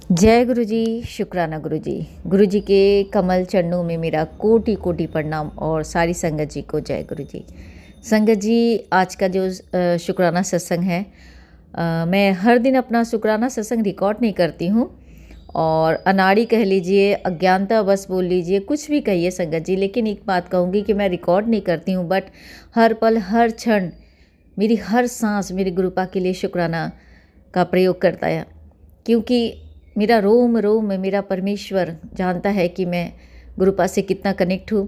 जय गुरु जी। शुक्राना गुरु जी। गुरु जी के कमल चरणों में मेरा कोटि कोटि प्रणाम और सारी संगत जी को जय गुरु जी। संगत जी, आज का जो शुक्राना सत्संग है, मैं हर दिन अपना शुक्राना सत्संग रिकॉर्ड नहीं करती हूँ और अनाड़ी कह लीजिए, अज्ञानता बस बोल लीजिए, कुछ भी कहिए संगत जी, लेकिन एक बात कहूँगी कि मैं रिकॉर्ड नहीं करती हूँ, बट हर पल हर क्षण मेरी हर सांस मेरे गुरुपा के लिए शुक्राना का प्रयोग करता है, क्योंकि मेरा रोम रोम में मेरा परमेश्वर जानता है कि मैं गुरुपा से कितना कनेक्ट हूँ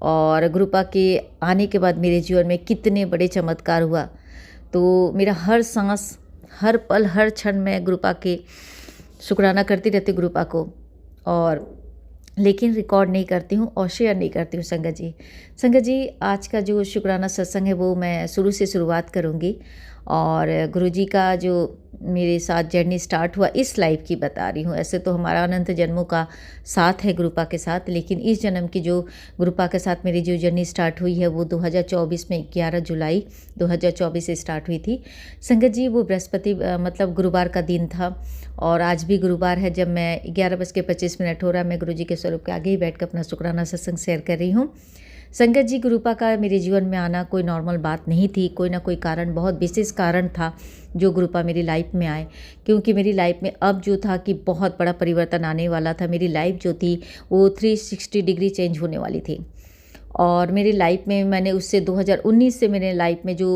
और गुरुपा के आने के बाद मेरे जीवन में कितने बड़े चमत्कार हुआ। तो मेरा हर सांस, हर पल हर क्षण मैं गुरुपा के शुक्राना करती रहती गुरुपा को, और लेकिन रिकॉर्ड नहीं करती हूँ और शेयर नहीं करती हूँ संगत जी। संगत जी, आज का जो शुक्राना सत्संग है वो मैं शुरू से शुरुआत करूँगी और गुरु जी का जो मेरे साथ जर्नी स्टार्ट हुआ इस लाइफ की बता रही हूँ। ऐसे तो हमारा अनंत जन्मों का साथ है गुरुपा के साथ, लेकिन इस जन्म की जो गुरुपा के साथ मेरी जो जर्नी स्टार्ट हुई है वो 2024 में 11 जुलाई 2024 से स्टार्ट हुई थी संगत जी। वो बृहस्पति मतलब गुरुवार का दिन था और आज भी गुरुवार है। जब मैं 11:25 हो रहा है, मैं गुरु जी के स्वरूप के आगे ही बैठ कर अपना शुक्राना सत्संग शेयर कर रही हूँ संगत जी। गुरुपा का मेरे जीवन में आना कोई नॉर्मल बात नहीं थी, कोई ना कोई कारण, बहुत विशेष कारण था जो गुरुपा मेरी लाइफ में आए, क्योंकि मेरी लाइफ में अब जो था कि बहुत बड़ा परिवर्तन आने वाला था। मेरी लाइफ जो थी वो 360 डिग्री चेंज होने वाली थी और मेरी लाइफ में मैंने उससे 2019 से मेरे लाइफ में जो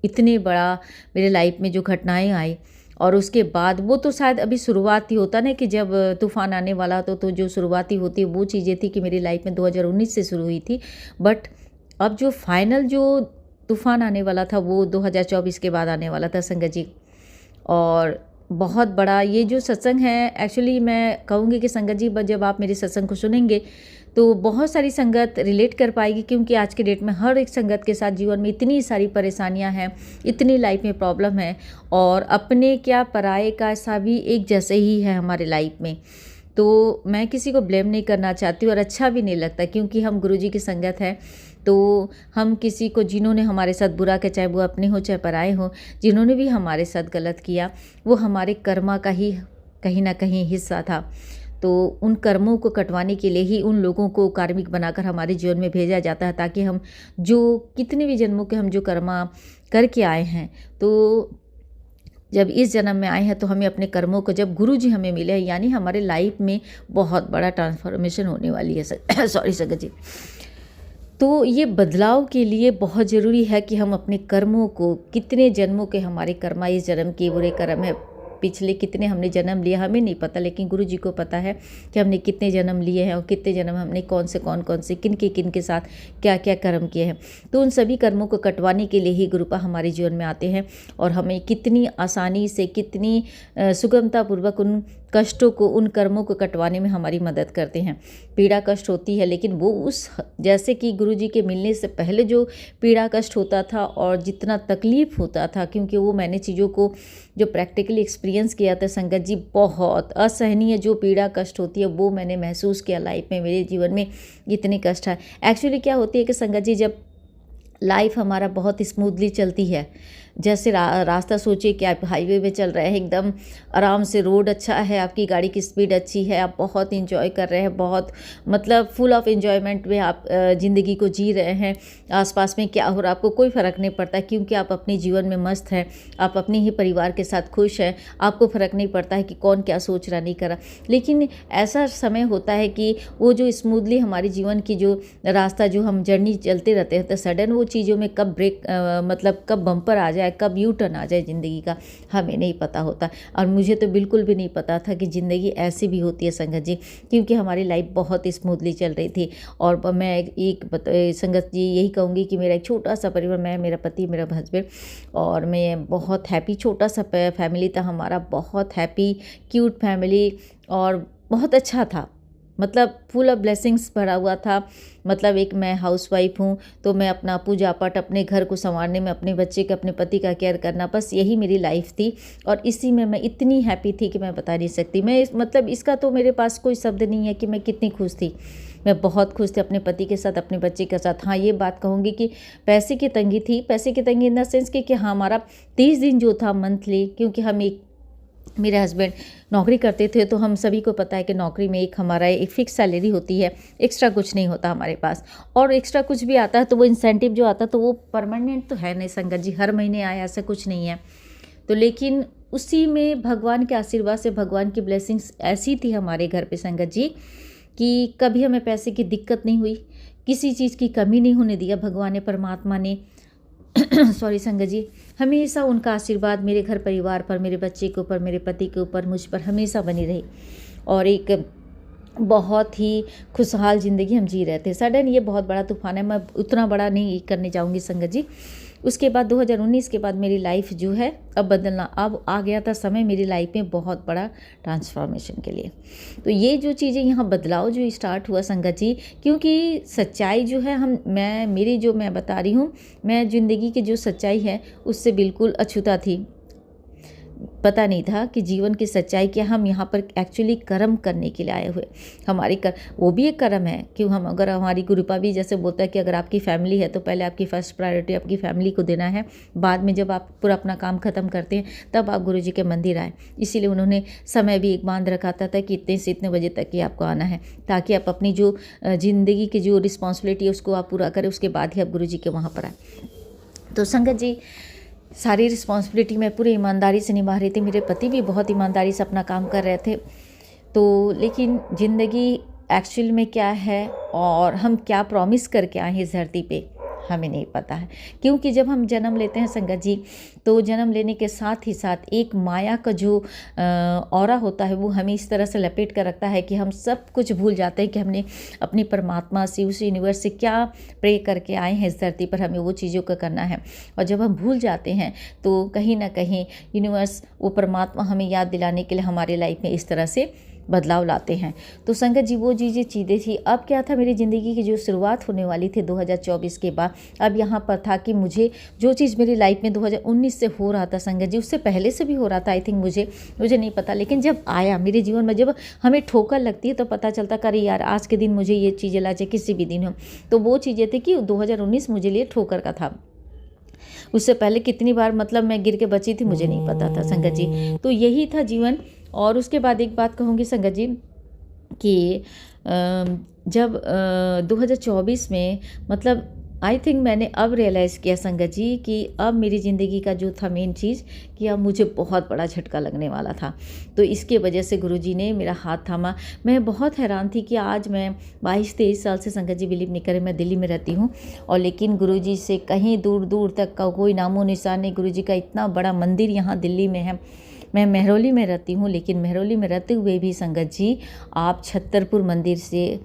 इतने बड़ा मेरे लाइफ में जो घटनाएं आई, और उसके बाद वो तो शायद अभी शुरुआत ही होता ना कि जब तूफ़ान आने वाला तो जो शुरुआती होती है वो चीज़ें थी कि मेरी लाइफ में 2019 से शुरू हुई थी, बट अब जो फाइनल जो तूफ़ान आने वाला था वो 2024 के बाद आने वाला था संगत जी। और बहुत बड़ा ये जो सत्संग है, एक्चुअली मैं कहूँगी कि संगत जी जब आप मेरे सत्संग को सुनेंगे तो बहुत सारी संगत रिलेट कर पाएगी, क्योंकि आज के डेट में हर एक संगत के साथ जीवन में इतनी सारी परेशानियां हैं, इतनी लाइफ में प्रॉब्लम है, और अपने क्या पराये का ऐसा भी एक जैसे ही है हमारे लाइफ में। तो मैं किसी को ब्लेम नहीं करना चाहती और अच्छा भी नहीं लगता, क्योंकि हम गुरु जी की संगत है तो हम किसी को, जिन्होंने हमारे साथ बुरा किया, चाहे वो अपने हो चाहे पराए हो, जिन्होंने भी हमारे साथ गलत किया, वो हमारे कर्मा का ही कहीं ना कहीं हिस्सा था। तो उन कर्मों को कटवाने के लिए ही उन लोगों को कार्मिक बनाकर हमारे जीवन में भेजा जाता है, ताकि हम जो कितने भी जन्मों के हम जो कर्मा करके आए हैं, तो जब इस जन्म में आए हैं तो हमें अपने कर्मों को, जब गुरु जी हमें मिले, यानी हमारे लाइफ में बहुत बड़ा ट्रांसफॉर्मेशन होने वाली है सॉरी संगत जी। तो ये बदलाव के लिए बहुत ज़रूरी है कि हम अपने कर्मों को, कितने जन्मों के हमारे कर्मा, इस जन्म के बुरे कर्म है, पिछले कितने हमने जन्म लिए हमें नहीं पता, लेकिन गुरु जी को पता है कि हमने कितने जन्म लिए हैं और कितने जन्म हमने कौन से किन के साथ क्या क्या कर्म किए हैं। तो उन सभी कर्मों को कटवाने के लिए ही गुरुपा हमारे जीवन में आते हैं और हमें कितनी आसानी से, कितनी सुगमतापूर्वक उन कष्टों को, उन कर्मों को कटवाने में हमारी मदद करते हैं। पीड़ा कष्ट होती है, लेकिन वो उस, जैसे कि गुरु जी के मिलने से पहले जो पीड़ा कष्ट होता था और जितना तकलीफ़ होता था, क्योंकि वो मैंने चीज़ों को जो प्रैक्टिकली एक्सपीरियंस किया था संगत जी, बहुत असहनीय जो पीड़ा कष्ट होती है वो मैंने महसूस किया लाइफ में। मेरे जीवन में इतने कष्ट है। एक्चुअली क्या होती है कि संगत जी, जब लाइफ हमारा बहुत स्मूथली चलती है, जैसे रास्ता सोचिए कि आप हाईवे में चल रहे हैं, एकदम आराम से, रोड अच्छा है, आपकी गाड़ी की स्पीड अच्छी है, आप बहुत इंजॉय कर रहे हैं, बहुत मतलब फुल ऑफ एंजॉयमेंट में आप ज़िंदगी को जी रहे हैं। आसपास में क्या हो रहा है आपको कोई फ़र्क नहीं पड़ता, क्योंकि आप अपने जीवन में मस्त हैं, आप अपने ही परिवार के साथ खुश हैं, आपको फ़र्क नहीं पड़ता है कि कौन क्या सोच रहा नहीं कर रहा। लेकिन ऐसा समय होता है कि वो जो स्मूथली हमारे जीवन की जो रास्ता, जो हम जर्नी चलते रहते हैं, तो सडन वो चीज़ों में कब ब्रेक मतलब कब बम्पर आ जाए, कब यू टर्न आ जाए ज़िंदगी का, हमें नहीं पता होता। और मुझे तो बिल्कुल भी नहीं पता था कि ज़िंदगी ऐसी भी होती है संगत जी, क्योंकि हमारी लाइफ बहुत स्मूथली चल रही थी। और मैं एक संगत जी यही कहूँगी कि मेरा एक छोटा सा परिवार, मैं, मेरा पति, मेरा हस्बैंड, और मैं बहुत हैप्पी, छोटा सा फैमिली था हमारा, बहुत हैप्पी क्यूट फैमिली, और बहुत अच्छा था, मतलब फुल ऑफ ब्लेसिंग्स भरा हुआ था। मतलब एक मैं हाउसवाइफ हूँ, तो मैं अपना पूजा पाठ, अपने घर को संवारने में, अपने बच्चे का, अपने पति का केयर करना, बस यही मेरी लाइफ थी। और इसी में मैं इतनी हैप्पी थी कि मैं बता नहीं सकती। मैं मतलब इसका तो मेरे पास कोई शब्द नहीं है कि मैं कितनी खुश थी। मैं बहुत खुश थी अपने पति के साथ, अपने बच्चे के साथ। हाँ, ये बात कहूँगी कि पैसे की तंगी थी, पैसे की तंगी इन द सेंस कि हाँ, हमारा 30 दिन जो था मंथली, क्योंकि हम एक मेरे हस्बैंड नौकरी करते थे, तो हम सभी को पता है कि नौकरी में एक हमारा एक फ़िक्स सैलरी होती है, एक्स्ट्रा कुछ नहीं होता हमारे पास। और एक्स्ट्रा कुछ भी आता है तो वो इंसेंटिव जो आता है तो वो परमानेंट तो है नहीं संगत जी, हर महीने आए ऐसा कुछ नहीं है। तो लेकिन उसी में भगवान के आशीर्वाद से, भगवान की ब्लेसिंग्स ऐसी थी हमारे घर पे संगत जी कि कभी हमें पैसे की दिक्कत नहीं हुई, किसी चीज़ की कमी नहीं होने दिया भगवान ने, परमात्मा ने सॉरी संगत जी। हमेशा उनका आशीर्वाद मेरे घर परिवार पर, मेरे बच्चे के ऊपर, मेरे पति के ऊपर, मुझ पर हमेशा बनी रही और एक बहुत ही खुशहाल ज़िंदगी हम जी रहे थे। सडन ये बहुत बड़ा तूफ़ान है, मैं उतना बड़ा नहीं करने जाऊँगी संगत जी। उसके बाद 2019 के बाद मेरी लाइफ जो है अब बदलना, अब आ गया था समय मेरी लाइफ में बहुत बड़ा ट्रांसफॉर्मेशन के लिए। तो ये जो चीज़ें यहाँ बदलाव जो स्टार्ट हुआ संगत जी, क्योंकि सच्चाई जो है मैं बता रही हूँ, मैं ज़िंदगी की जो सच्चाई है उससे बिल्कुल अछूता थी। पता नहीं था कि जीवन की सच्चाई क्या, हम यहाँ पर एक्चुअली कर्म करने के लिए आए हुए। हमारी वो भी एक कर्म है कि हम, अगर हमारी गुरुपा भी जैसे बोलता है कि अगर आपकी फैमिली है तो पहले आपकी फर्स्ट प्रायोरिटी आपकी फैमिली को देना है, बाद में जब आप पूरा अपना काम खत्म करते हैं तब आप गुरु जी के मंदिर आए। इसीलिए उन्होंने समय भी एक बांध रखा था कि इतने से इतने बजे तक ही आपको आना है, ताकि आप अपनी जो ज़िंदगी की जो रिस्पॉन्सिबिलिटी है उसको आप पूरा करें, उसके बाद ही आप गुरु जी के वहाँ पर आए। तो संगत जी, सारी रिस्पॉन्सिबिलिटी मैं पूरी ईमानदारी से निभा रही थी, मेरे पति भी बहुत ईमानदारी से अपना काम कर रहे थे। तो लेकिन ज़िंदगी एक्चुअल में क्या है और हम क्या प्रॉमिस करके आए हैं इस धरती पे, हमें नहीं पता है। क्योंकि जब हम जन्म लेते हैं संगत जी, तो जन्म लेने के साथ ही साथ एक माया का जो ऑरा होता है वो हमें इस तरह से लपेट कर रखता है कि हम सब कुछ भूल जाते हैं कि हमने अपनी परमात्मा से, उस यूनिवर्स से क्या प्रे करके आए हैं इस धरती पर, हमें वो चीज़ों का करना है। और जब हम भूल जाते हैं तो कहीं ना कहीं यूनिवर्स, वो परमात्मा हमें याद दिलाने के लिए हमारे लाइफ में इस तरह से बदलाव लाते हैं। तो संगत जी, वो चीज़ें थी। अब क्या था, मेरी ज़िंदगी की जो शुरुआत होने वाली थी 2024 के बाद, अब यहाँ पर था कि मुझे जो चीज़ मेरी लाइफ में 2019 से हो रहा था संगत जी, उससे पहले से भी हो रहा था आई थिंक, मुझे नहीं पता। लेकिन जब आया मेरे जीवन में, जब हमें ठोकर लगती है तो पता चलता कि अरे यार आज के दिन मुझे ये चीज़ें ला, चाहे किसी भी दिन हो। तो वो चीज़ें थी कि 2019 मुझे लिए ठोकर का था। उससे पहले कितनी बार मतलब मैं गिर के बची थी मुझे नहीं पता था संगत जी। तो यही था जीवन। और उसके बाद एक बात कहूँगी संगत जी कि जब 2024 में मतलब आई थिंक मैंने अब रियलाइज़ किया संगत जी कि अब मेरी ज़िंदगी का जो था मेन चीज़, कि अब मुझे बहुत बड़ा झटका लगने वाला था। तो इसके वजह से गुरुजी ने मेरा हाथ थामा। मैं बहुत हैरान थी कि आज मैं 22-23 साल से संगत जी बिलीव नहीं करें, मैं दिल्ली में रहती हूँ और लेकिन गुरुजी से कहीं दूर दूर तक का कोई नामो निशान नहीं। गुरुजी का इतना बड़ा मंदिर यहाँ दिल्ली में है। मैं मेहरौली में रहती हूँ, लेकिन मेहरौली में रहते हुए भी संगत जी आप छतरपुर मंदिर से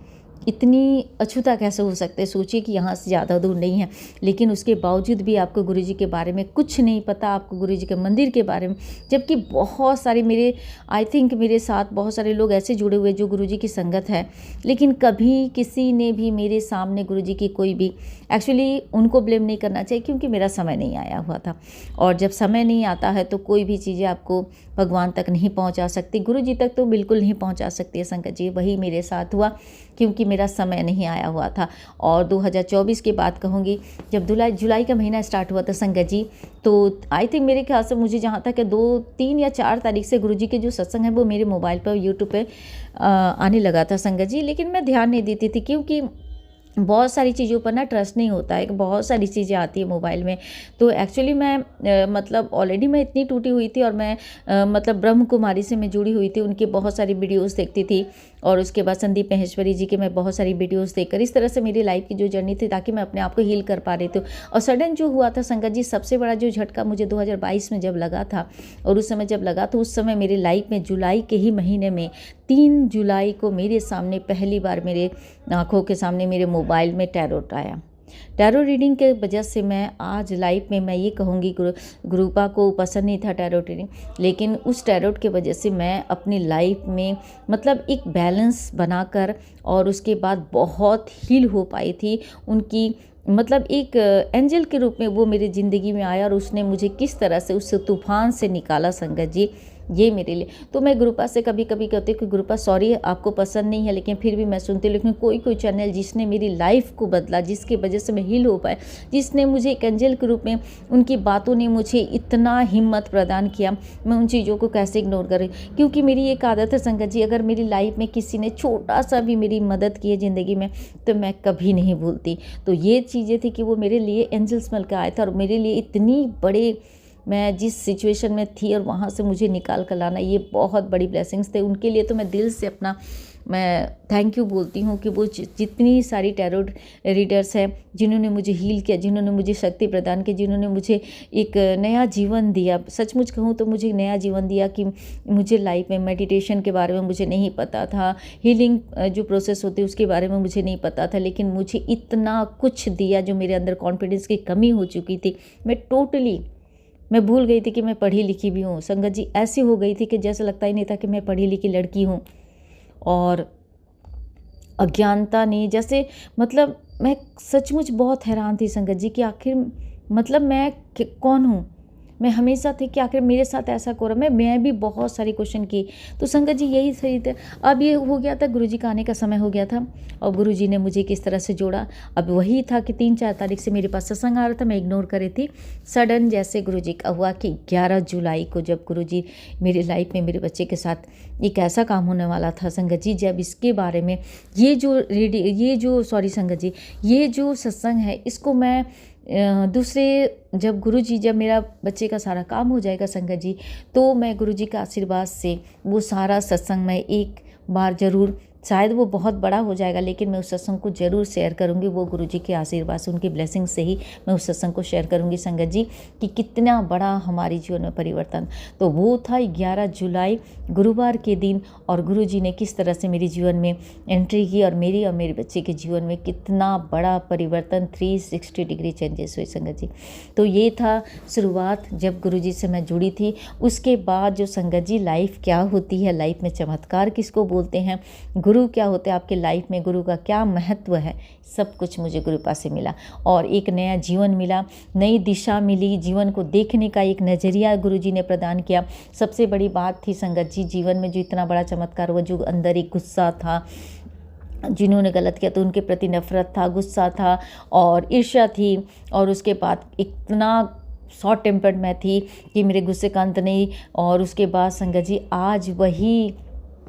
इतनी अछूता कैसे हो सकते हैं। सोचिए कि यहाँ से ज़्यादा दूर नहीं है, लेकिन उसके बावजूद भी आपको गुरुजी के बारे में कुछ नहीं पता, आपको गुरुजी के मंदिर के बारे में। जबकि बहुत सारे आई थिंक मेरे साथ बहुत सारे लोग ऐसे जुड़े हुए जो गुरुजी की संगत है, लेकिन कभी किसी ने भी मेरे सामने गुरुजी की कोई भी, एक्चुअली उनको ब्लेम नहीं करना चाहिए क्योंकि मेरा समय नहीं आया हुआ था। और जब समय नहीं आता है तो कोई भी चीज़ें आपको भगवान तक नहीं पहुँचा सकती, गुरुजी तक तो बिल्कुल नहीं पहुँचा सकती है संगत जी। वही मेरे साथ हुआ क्योंकि मेरा समय नहीं आया हुआ था। और 2024 की बात कहूँगी, जब जुलाई का महीना स्टार्ट हुआ था संगत जी, तो आई थिंक मेरे ख्याल से मुझे जहाँ तक 2, 3 या 4 तारीख से गुरुजी के जो सत्संग है वो मेरे मोबाइल पर यूट्यूब पे आने लगा था संगत जी। लेकिन मैं ध्यान नहीं देती थी क्योंकि बहुत सारी चीज़ों पर ना ट्रस्ट नहीं होता है, बहुत सारी चीज़ें आती है मोबाइल में। तो एक्चुअली मैं मतलब ऑलरेडी मैं इतनी टूटी हुई थी और मैं मतलब ब्रह्म कुमारी से मैं जुड़ी हुई थी, उनकी बहुत सारी वीडियोस देखती थी और उसके बाद संदीप महेश्वरी जी के मैं बहुत सारी वीडियोस देखकर इस तरह से मेरी लाइफ की जो जर्नी थी, ताकि मैं अपने आप को हील कर पा रही थी। और सडन जो हुआ था संगत जी, सबसे बड़ा जो झटका मुझे 2022 में जब लगा था, और उस समय जब लगा तो उस समय मेरी लाइफ में जुलाई के ही महीने में 3 जुलाई को मेरे सामने पहली बार मेरे आँखों के सामने मेरे मोबाइल में टैरोट आया। टैरो रीडिंग के वजह से मैं आज लाइफ में मैं ये कहूँगी, गुरुपा को पसंद नहीं था टैरोट रीडिंग, लेकिन उस टैरोट के वजह से मैं अपनी लाइफ में मतलब एक बैलेंस बनाकर और उसके बाद बहुत हील हो पाई थी। उनकी मतलब एक एंजल के रूप में वो मेरी ज़िंदगी में आया और उसने मुझे किस तरह से उस तूफान से निकाला संगत जी, ये मेरे लिए। तो मैं गुरुपा से कभी कभी कहती हूँ कि गुरुपा सॉरी आपको पसंद नहीं है, लेकिन फिर भी मैं सुनती हूँ। लेकिन कोई कोई चैनल जिसने मेरी लाइफ को बदला, जिसकी वजह से मैं हील हो पाए, जिसने मुझे एक एंजल के रूप में, उनकी बातों ने मुझे इतना हिम्मत प्रदान किया, मैं उन चीज़ों को कैसे इग्नोर करूँ। क्योंकि मेरी एक आदत है संगत जी, अगर मेरी लाइफ में किसी ने छोटा सा भी मेरी मदद की है ज़िंदगी में, तो मैं कभी नहीं भूलती। तो ये चीज़ें थी कि वो मेरे लिए एंजल्स मिल के आए थे, और मेरे लिए इतनी बड़े, मैं जिस सिचुएशन में थी और वहाँ से मुझे निकाल कर लाना, ये बहुत बड़ी ब्लेसिंग्स थे। उनके लिए तो मैं दिल से अपना मैं थैंक यू बोलती हूँ कि वो जितनी सारी टैरो रीडर्स हैं जिन्होंने मुझे हील किया, जिन्होंने मुझे शक्ति प्रदान की, जिन्होंने मुझे एक नया जीवन दिया। सचमुच कहूँ तो मुझे नया जीवन दिया कि मुझे लाइफ में मेडिटेशन के बारे में मुझे नहीं पता था, हीलिंग जो प्रोसेस होती है उसके बारे में मुझे नहीं पता था, लेकिन मुझे इतना कुछ दिया जो मेरे अंदर कॉन्फिडेंस की कमी हो चुकी थी। मैं भूल गई थी कि मैं पढ़ी लिखी भी हूँ संगत जी। ऐसी हो गई थी कि जैसा लगता ही नहीं था कि मैं पढ़ी लिखी लड़की हूँ। और अज्ञानता ने जैसे, मतलब मैं सचमुच बहुत हैरान थी संगत जी कि आखिर मतलब मैं कौन हूँ। मैं हमेशा थी कि आखिर मेरे साथ ऐसा हो रहा है। मैं भी बहुत सारी क्वेश्चन की। तो संगत जी यही सही थे। अब ये हो गया था, गुरुजी का आने का समय हो गया था, और गुरुजी ने मुझे किस तरह से जोड़ा। अब वही था कि 3-4 तारीख से मेरे पास सत्संग आ रहा था, मैं इग्नोर कर रही थी। सडन जैसे गुरुजी का हुआ कि 11 जुलाई को जब गुरुजी मेरी लाइफ में मेरे बच्चे के साथ एक ऐसा काम होने वाला था संगत जी, जब इसके बारे में ये जो सत्संग है, इसको मैं जब गुरुजी, जब मेरा बच्चे का सारा काम हो जाएगा संगत जी, तो मैं गुरुजी का आशीर्वाद से वो सारा सत्संग मैं एक बार ज़रूर, शायद वो बहुत बड़ा हो जाएगा लेकिन मैं उस सत्संग को ज़रूर शेयर करूँगी। वो गुरुजी के आशीर्वाद से, उनकी ब्लेसिंग से ही मैं उस सत्संग को शेयर करूँगी संगत जी, कि कितना बड़ा हमारे जीवन में परिवर्तन। तो वो था 11 जुलाई गुरुवार के दिन, और गुरुजी ने किस तरह से मेरे जीवन में एंट्री की, और मेरे बच्चे के जीवन में कितना बड़ा परिवर्तन, 360 डिग्री चेंजेस हुए संगत जी। तो ये था शुरुआत जब गुरुजी से मैं जुड़ी थी। उसके बाद जो संगत जी लाइफ क्या होती है, लाइफ में चमत्कार किसको बोलते हैं, गुरु क्या होते हैं आपके लाइफ में, गुरु का क्या महत्व है, सब कुछ मुझे गुरु पास से मिला। और एक नया जीवन मिला, नई दिशा मिली, जीवन को देखने का एक नज़रिया गुरुजी ने प्रदान किया। सबसे बड़ी बात थी संगत जी, जीवन में जो इतना बड़ा चमत्कार हुआ, जो अंदर एक गुस्सा था, जिन्होंने गलत किया तो उनके प्रति नफरत था, गुस्सा था और ईर्ष्या थी, और उसके बाद इतना शॉर्ट टेम्पर्ड मैं थी कि मेरे गुस्से का अंत नहीं। और उसके बाद संगत जी आज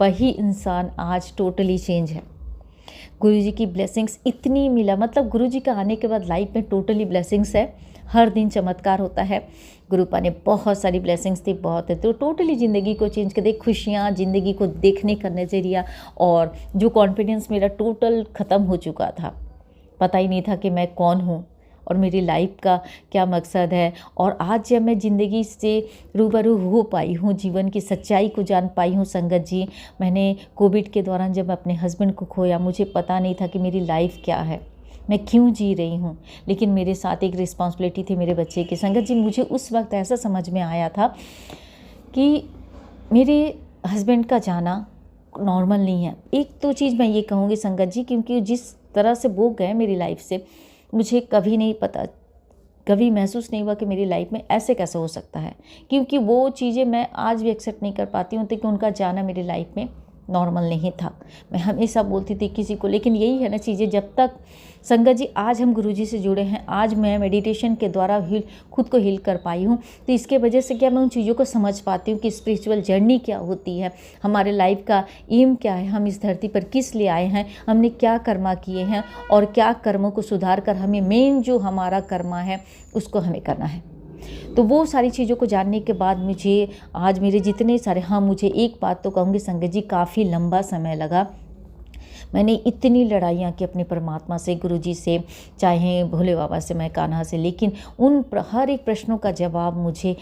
वही इंसान आज टोटली चेंज है। गुरुजी की ब्लेसिंग्स इतनी मिला, मतलब गुरुजी का आने के बाद लाइफ में टोटली ब्लेसिंग्स है, हर दिन चमत्कार होता है। गुरुपा ने बहुत सारी ब्लेसिंग्स थी, बहुत है, तो टोटली ज़िंदगी को चेंज कर दे, खुशियाँ, ज़िंदगी को देखने का नज़रिया, और जो कॉन्फिडेंस मेरा टोटल ख़त्म हो चुका था। पता ही नहीं था कि मैं कौन हूँ और मेरी लाइफ का क्या मकसद है। और आज जब मैं ज़िंदगी से रूबरू हो पाई हूँ, जीवन की सच्चाई को जान पाई हूँ संगत जी। मैंने कोविड के दौरान जब अपने हस्बैंड को खोया, मुझे पता नहीं था कि मेरी लाइफ क्या है, मैं क्यों जी रही हूँ, लेकिन मेरे साथ एक रिस्पॉन्सिबिलिटी थी मेरे बच्चे की संगत जी। मुझे उस वक्त ऐसा समझ में आया था कि मेरे हस्बैंड का जाना नॉर्मल नहीं है। एक तो चीज़ मैं ये कहूँगी संगत जी, क्योंकि जिस तरह से वो गए मेरी लाइफ से, मुझे कभी नहीं पता, कभी महसूस नहीं हुआ कि मेरी लाइफ में ऐसे कैसे हो सकता है, क्योंकि वो चीज़ें मैं आज भी एक्सेप्ट नहीं कर पाती हूँ कि उनका जाना मेरी लाइफ में नॉर्मल नहीं था। मैं हमेशा बोलती थी किसी को, लेकिन यही है ना चीज़ें, जब तक संगत जी आज हम गुरुजी से जुड़े हैं, आज मैं मेडिटेशन के द्वारा खुद को हील कर पाई हूँ, तो इसके वजह से क्या मैं उन चीज़ों को समझ पाती हूँ कि स्पिरिचुअल जर्नी क्या होती है, हमारे लाइफ का एम क्या है, हम इस धरती पर किस लिए आए हैं, हमने क्या कर्मा किए हैं, और क्या कर्मों को सुधार कर हमें मेन जो हमारा कर्मा है उसको हमें करना है। तो वो सारी चीज़ों को जानने के बाद मुझे आज मेरे जितने सारे, हाँ मुझे एक बात तो कहूँगी संगत जी, काफ़ी लंबा समय लगा। मैंने इतनी लड़ाइयाँ की अपने परमात्मा से, गुरुजी से, चाहे भोले बाबा से, मैं कान्हा से, लेकिन हर एक प्रश्नों का जवाब मुझे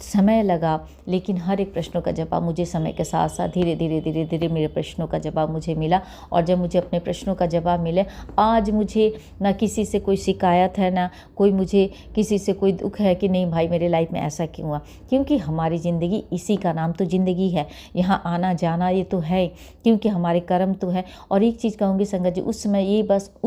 समय लगा, लेकिन हर एक प्रश्नों का जवाब मुझे समय के साथ साथ धीरे धीरे मेरे प्रश्नों का जवाब मुझे मिला। और जब मुझे अपने प्रश्नों का जवाब मिले, आज मुझे ना किसी से कोई शिकायत है, ना कोई मुझे किसी से कोई दुख है कि नहीं भाई मेरे लाइफ में ऐसा क्यों हुआ, क्योंकि हमारी ज़िंदगी, इसी का नाम तो ज़िंदगी है, यहाँ आना जाना ये तो है, क्योंकि हमारे कर्म तो है। और एक चीज़ कहूँगी संगत जी, उस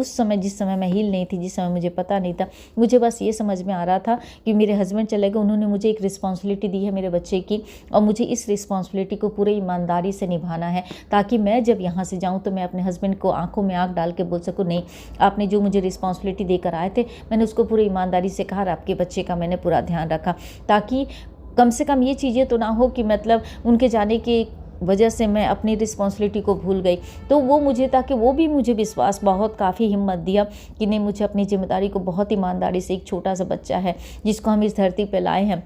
समय जिस समय मैं हील नहीं थी, जिस समय मुझे पता नहीं था, मुझे बस ये समझ में आ रहा था कि मेरे हस्बैंड चले गए, उन्होंने मुझे एक रिस्पॉन्सिबिलिटी रिस्पॉन्सिबिलिटी दी है मेरे बच्चे की, और मुझे इस रिस्पॉन्सिबिलिटी को पूरी ईमानदारी से निभाना है, ताकि मैं जब यहाँ से जाऊँ तो मैं अपने हस्बैंड को आंखों में आंख डाल के बोल सकूँ, नहीं आपने जो मुझे रिस्पॉन्सिबिलिटी देकर आए थे मैंने उसको पूरी ईमानदारी से कहा और आपके बच्चे का मैंने पूरा ध्यान रखा, ताकि कम से कम ये चीज़ें तो ना हो कि मतलब उनके जाने की वजह से मैं अपनी रिस्पॉन्सिबिलिटी को भूल गई। तो वो मुझे, ताकि वो भी मुझे विश्वास, बहुत काफ़ी हिम्मत दिया कि नहीं, मुझे अपनी जिम्मेदारी को बहुत ईमानदारी से, एक छोटा सा बच्चा है जिसको हम इस धरती पे लाए हैं,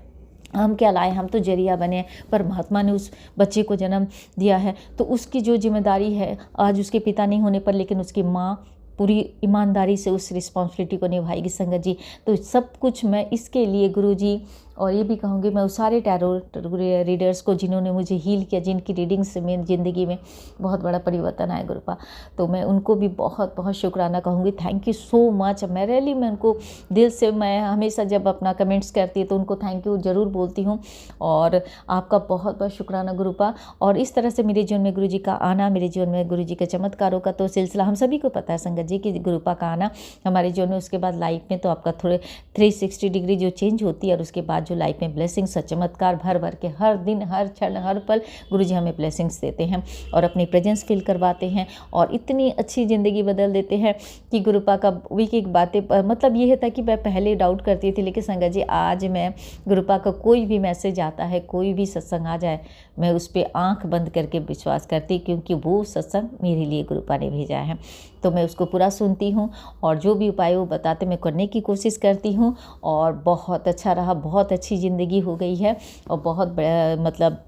हम क्या लाए, हम तो जरिया बने, परमात्मा ने उस बच्चे को जन्म दिया है, तो उसकी जो जिम्मेदारी है, आज उसके पिता नहीं होने पर लेकिन उसकी माँ पूरी ईमानदारी से उस रिस्पॉन्सिबिलिटी को निभाएगी संगत जी। तो सब कुछ मैं इसके लिए गुरुजी, और ये भी कहूँगी मैं उस सारे टैरो रीडर्स को जिन्होंने मुझे हील किया, जिनकी रीडिंग से मेरी ज़िंदगी में बहुत बड़ा परिवर्तन आया गुरुपा, तो मैं उनको भी बहुत बहुत शुक्राना कहूँगी। Thank you so much. मैं रियली, मैं उनको दिल से, मैं हमेशा जब अपना कमेंट्स करती है तो उनको थैंक यू ज़रूर बोलती हूँ, और आपका बहुत बहुत शुक्राना गुरुपा। और इस तरह से मेरे जीवन में गुरुजी का आना, मेरे जीवन में गुरुजी के चमत्कारों का तो सिलसिला हम सभी को पता है संगत जी कि गुरुपा का आना हमारे जीवन में, उसके बाद लाइफ में तो आपका थोड़े 360 डिग्री जो चेंज होती है, और उसके बाद जो लाइफ में ब्लेसिंग्स, चमत्कार भर भर के हर दिन, हर क्षण, हर पल गुरुजी हमें ब्लेसिंग्स देते हैं और अपनी प्रेजेंस फील करवाते हैं, और इतनी अच्छी ज़िंदगी बदल देते हैं कि गुरुपा का वीक एक बातें, मतलब ये था कि मैं पहले डाउट करती थी, लेकिन संगत जी आज मैं गुरुपा का कोई भी मैसेज आता है, कोई भी सत्संग आ जाए, मैं उस पर आँख बंद करके विश्वास करती, क्योंकि वो सत्संग मेरे लिए गुरुपा ने भेजा है। तो मैं उसको पूरा सुनती हूँ, और जो भी उपाय वो बताते मैं करने की कोशिश करती हूँ, और बहुत अच्छा रहा, बहुत अच्छी ज़िंदगी हो गई है, और बहुत मतलब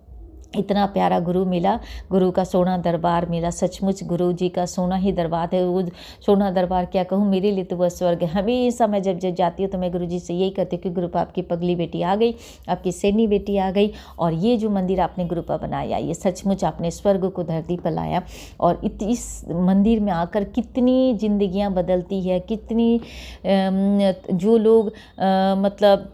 इतना प्यारा गुरु मिला, गुरु का सोना दरबार मिला, सचमुच गुरु जी का सोना ही दरबार है। वो सोना दरबार क्या कहूँ, मेरे लिए तो वह स्वर्ग है। हमेशा मैं जब जब जाती हूँ तो मैं गुरु जी से यही कहती हूँ कि गुरुपा आपकी पगली बेटी आ गई, आपकी सेनी बेटी आ गई, और ये जो मंदिर आपने गुरुपा बनाया, ये सचमुच आपने स्वर्ग को धरती पर लाया, और इस मंदिर में आकर कितनी जिंदगियाँ बदलती है, कितनी जो लोग मतलब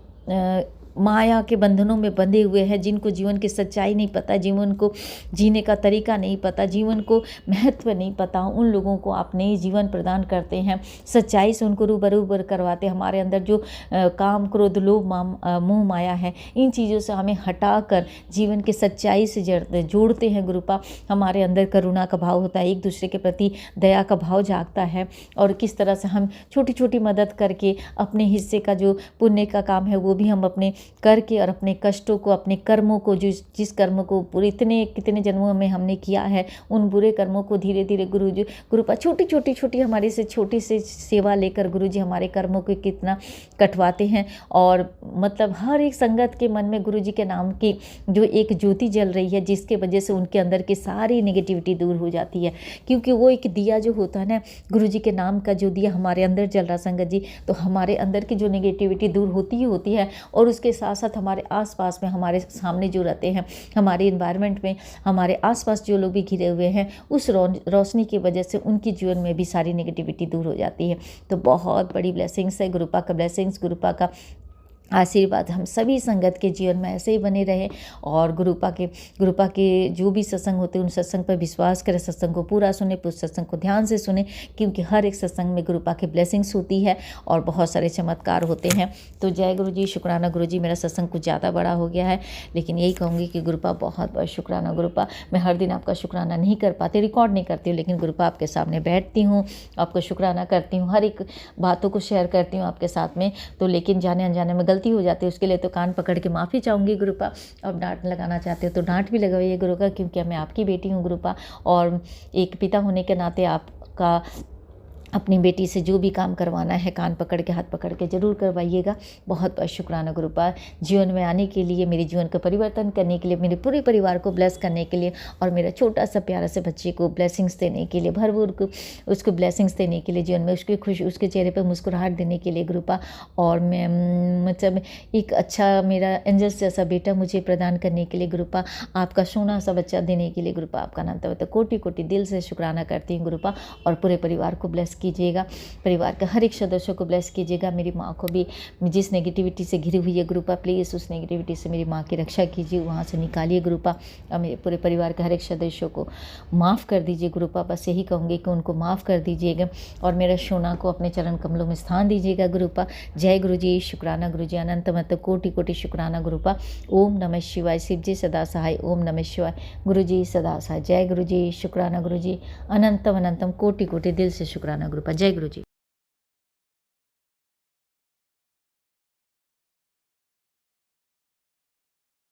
माया के बंधनों में बंधे हुए हैं, जिनको जीवन की सच्चाई नहीं पता, जीवन को जीने का तरीका नहीं पता, जीवन को महत्व नहीं पता, उन लोगों को आप नई जीवन प्रदान करते हैं, सच्चाई से उनको रूबरू करवाते। हमारे अंदर जो काम, क्रोध, लोभ, मोह, माया है, इन चीज़ों से हमें हटाकर जीवन की सच्चाई से जोड़ते हैं गुरुपा। हमारे अंदर करुणा का भाव होता है, एक दूसरे के प्रति दया का भाव जागता है, और किस तरह से हम छोटी छोटी मदद करके अपने हिस्से का जो पुण्य का काम है वो भी हम अपने करके, और अपने कष्टों को, अपने कर्मों को, जिस कर्मों को पूरे कितने जन्मों में हमने किया है, उन बुरे कर्मों को धीरे धीरे गुरुपा छोटी छोटी हमारे से छोटी से सेवा लेकर गुरुजी हमारे कर्मों को कितना कटवाते हैं। और मतलब हर एक संगत के मन में गुरुजी के नाम की जो एक ज्योति जल रही है, जिसके वजह से उनके अंदर की सारी नेगेटिविटी दूर हो जाती है, क्योंकि वो एक दिया जो होता है ना, गुरुजी के नाम का जो दिया हमारे अंदर जल रहा संगत जी, तो हमारे अंदर की जो नेगेटिविटी दूर होती ही होती है, और उसके साथ साथ हमारे आसपास में, हमारे सामने जो रहते हैं, हमारे इन्वायरमेंट में, हमारे आसपास जो लोग भी घिरे हुए हैं, उस रोशनी की वजह से उनकी जीवन में भी सारी नेगेटिविटी दूर हो जाती है। तो बहुत बड़ी ब्लेसिंग्स है गुरुपा का, ब्लेसिंग्स, गुरुपा का आशीर्वाद हम सभी संगत के जीवन में ऐसे ही बने रहे, और गुरुपा के जो भी सत्संग होते हैं उन सत्संग पर विश्वास करें, सत्संग को पूरा सुने, उस सत्संग को ध्यान से सुने, क्योंकि हर एक सत्संग में गुरुपा की ब्लेसिंग्स होती है और बहुत सारे चमत्कार होते हैं। तो जय गुरु जी, शुक्राना गुरु जी। मेरा सत्संग कुछ ज़्यादा बड़ा हो गया है, लेकिन यही कहूँगी कि गुरुपा बहुत बहुत शुक्राना गुरुपा। मैं हर दिन आपका शुक्राना नहीं कर पाती, रिकॉर्ड नहीं करती हूँ, लेकिन गुरुपा आपके सामने बैठती हूँ, आपको शुक्राना करती हूँ, हर एक बातों को शेयर करती हूँ आपके साथ में। तो लेकिन जाने अनजाने में गलती हो जाती है, उसके लिए तो कान पकड़ के माफ़ी चाहूँगी गुरुपा। अब डांट लगाना चाहते हो तो डांट भी लगाइए गुरु का, क्योंकि मैं आपकी बेटी हूँ गुरुपा, और एक पिता होने के नाते आपका अपनी बेटी से जो भी काम करवाना है कान पकड़ के, हाथ पकड़ के ज़रूर करवाइएगा। बहुत बहुत शुक्राना गुरुपा, जीवन में आने के लिए, मेरे जीवन का परिवर्तन करने के लिए, मेरे पूरे परिवार को ब्लेस करने के लिए, और मेरा छोटा सा प्यारा से बच्चे को ब्लेसिंग्स देने के लिए, भरपूर को उसको ब्लेसिंग्स देने के लिए, जीवन में उसकी खुशी, उसके चेहरे पर मुस्कुराहट देने के लिए गुरुपा। और मैं मतलब एक अच्छा मेरा एंजल्स जैसा बेटा मुझे प्रदान करने के लिए गुरुपा, आपका सोना सा बच्चा देने के लिए गुरुपा, आपका अनंत कोटि कोटि दिल से शुक्राना करती हूँ गुरुपा, और पूरे परिवार को ब्लेस कीजिएगा, परिवार का हर एक सदस्य को ब्लेस कीजिएगा। मेरी माँ को भी जिस नेगेटिविटी से घिरी हुई है गुरुपा, प्लीज़ उस नेगेटिविटी से मेरी माँ की रक्षा कीजिए, वहाँ से निकालिए गुरुपा, और मेरे पूरे परिवार के हर एक सदस्यों को माफ़ कर दीजिए गुरुपा। बस यही कहूँगी कि उनको माफ़ कर दीजिएगा और मेरा सोना को अपने चरण कमलों में स्थान दीजिएगा गुरुपा। जय गुरु जी, शुक्राना गुरु जी, अनंत मतलब कोटि कोटि शुक्राना गुरुपा। ओम नमः शिवाय। शिव जी सदा सहाय, ओम नमः शिवाय। गुरु जी सदा सहाय। जय गुरु जी, शुक्राना गुरु जी, अनंतम अनंतम कोटि कोटि दिल से शुक्राना गुरुपा। जय गुरु जी।